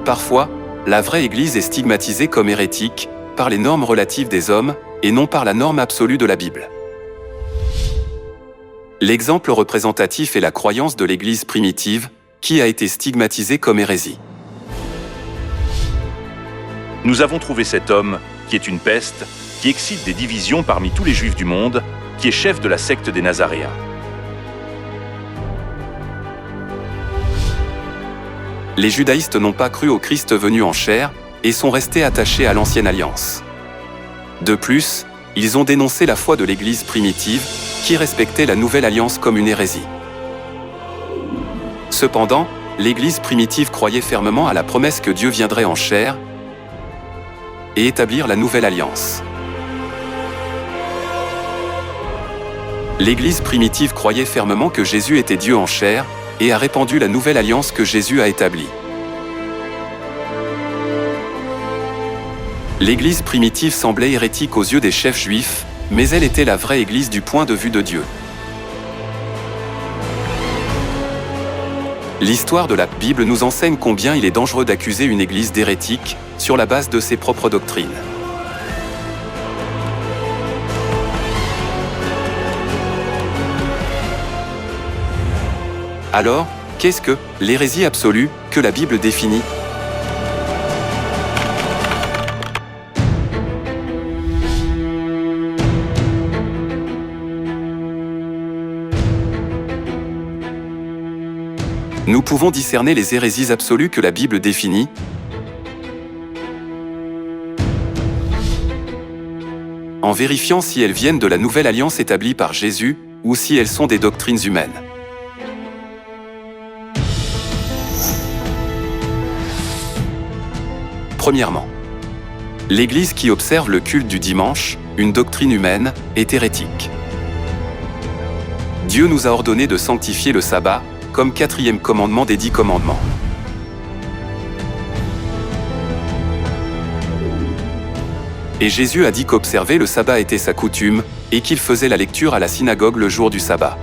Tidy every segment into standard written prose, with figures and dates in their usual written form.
Parfois, la vraie Église est stigmatisée comme hérétique par les normes relatives des hommes et non par la norme absolue de la Bible. L'exemple représentatif est la croyance de l'Église primitive, qui a été stigmatisée comme hérésie. Nous avons trouvé cet homme, qui est une peste, qui excite des divisions parmi tous les Juifs du monde, qui est chef de la secte des Nazaréens. Les judaïstes n'ont pas cru au Christ venu en chair et sont restés attachés à l'ancienne alliance. De plus, ils ont dénoncé la foi de l'Église primitive, qui respectait la nouvelle alliance comme une hérésie. Cependant, l'Église primitive croyait fermement à la promesse que Dieu viendrait en chair et établir la nouvelle alliance. L'Église primitive croyait fermement que Jésus était Dieu en chair et a répandu la nouvelle alliance que Jésus a établie. L'Église primitive semblait hérétique aux yeux des chefs juifs, mais elle était la vraie Église du point de vue de Dieu. L'histoire de la Bible nous enseigne combien il est dangereux d'accuser une Église d'hérétique sur la base de ses propres doctrines. Alors, qu'est-ce que l'hérésie absolue que la Bible définit ? Nous pouvons discerner les hérésies absolues que la Bible définit en vérifiant si elles viennent de la nouvelle alliance établie par Jésus ou si elles sont des doctrines humaines. Premièrement, l'Église qui observe le culte du dimanche, une doctrine humaine, est hérétique. Dieu nous a ordonné de sanctifier le sabbat comme 4e commandement des 10 commandements. Et Jésus a dit qu'observer le sabbat était sa coutume et qu'il faisait la lecture à la synagogue le jour du sabbat.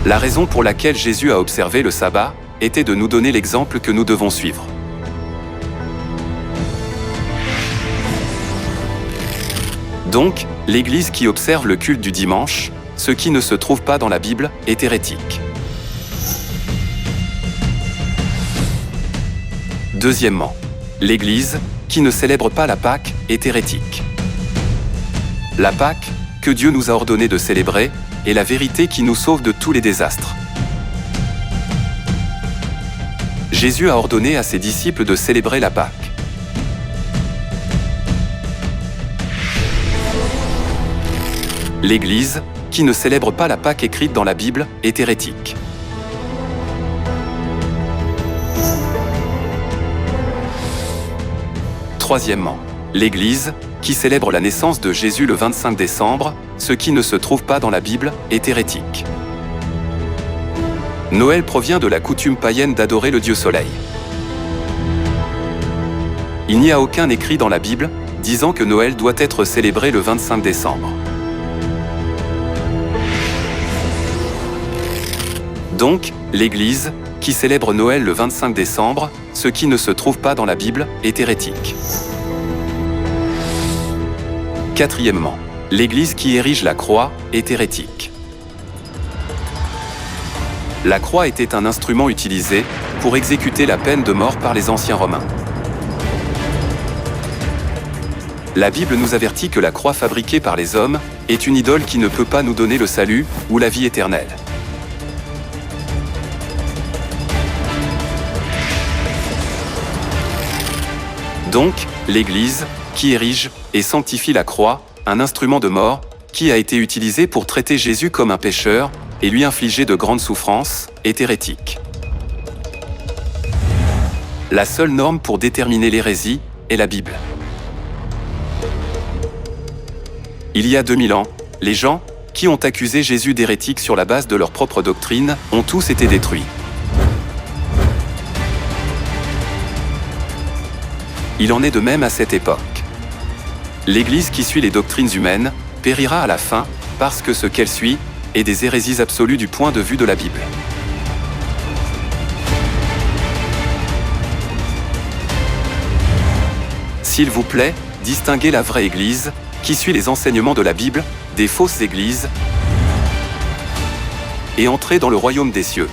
La raison pour laquelle Jésus a observé le sabbat était de nous donner l'exemple que nous devons suivre. Donc, l'Église qui observe le culte du dimanche, ce qui ne se trouve pas dans la Bible, est hérétique. Deuxièmement, l'Église qui ne célèbre pas la Pâque est hérétique. La Pâque, que Dieu nous a ordonné de célébrer, est la vérité qui nous sauve de tous les désastres. Jésus a ordonné à ses disciples de célébrer la Pâque. L'Église, qui ne célèbre pas la Pâque écrite dans la Bible, est hérétique. Troisièmement, l'Église, qui célèbre la naissance de Jésus le 25 décembre, ce qui ne se trouve pas dans la Bible, est hérétique. Noël provient de la coutume païenne d'adorer le Dieu Soleil. Il n'y a aucun écrit dans la Bible disant que Noël doit être célébré le 25 décembre. Donc, l'Église, qui célèbre Noël le 25 décembre, ce qui ne se trouve pas dans la Bible, est hérétique. Quatrièmement, l'Église qui érige la croix est hérétique. La croix était un instrument utilisé pour exécuter la peine de mort par les anciens Romains. La Bible nous avertit que la croix fabriquée par les hommes est une idole qui ne peut pas nous donner le salut ou la vie éternelle. Donc, l'Église, qui érige et sanctifie la croix, un instrument de mort, qui a été utilisé pour traiter Jésus comme un pécheur et lui infliger de grandes souffrances, est hérétique. La seule norme pour déterminer l'hérésie est la Bible. Il y a 2000 ans, les gens qui ont accusé Jésus d'hérétique sur la base de leur propre doctrine ont tous été détruits. Il en est de même à cette époque. L'Église qui suit les doctrines humaines périra à la fin parce que ce qu'elle suit et des hérésies absolues du point de vue de la Bible. S'il vous plaît, distinguez la vraie Église, qui suit les enseignements de la Bible, des fausses églises, et entrez dans le royaume des cieux.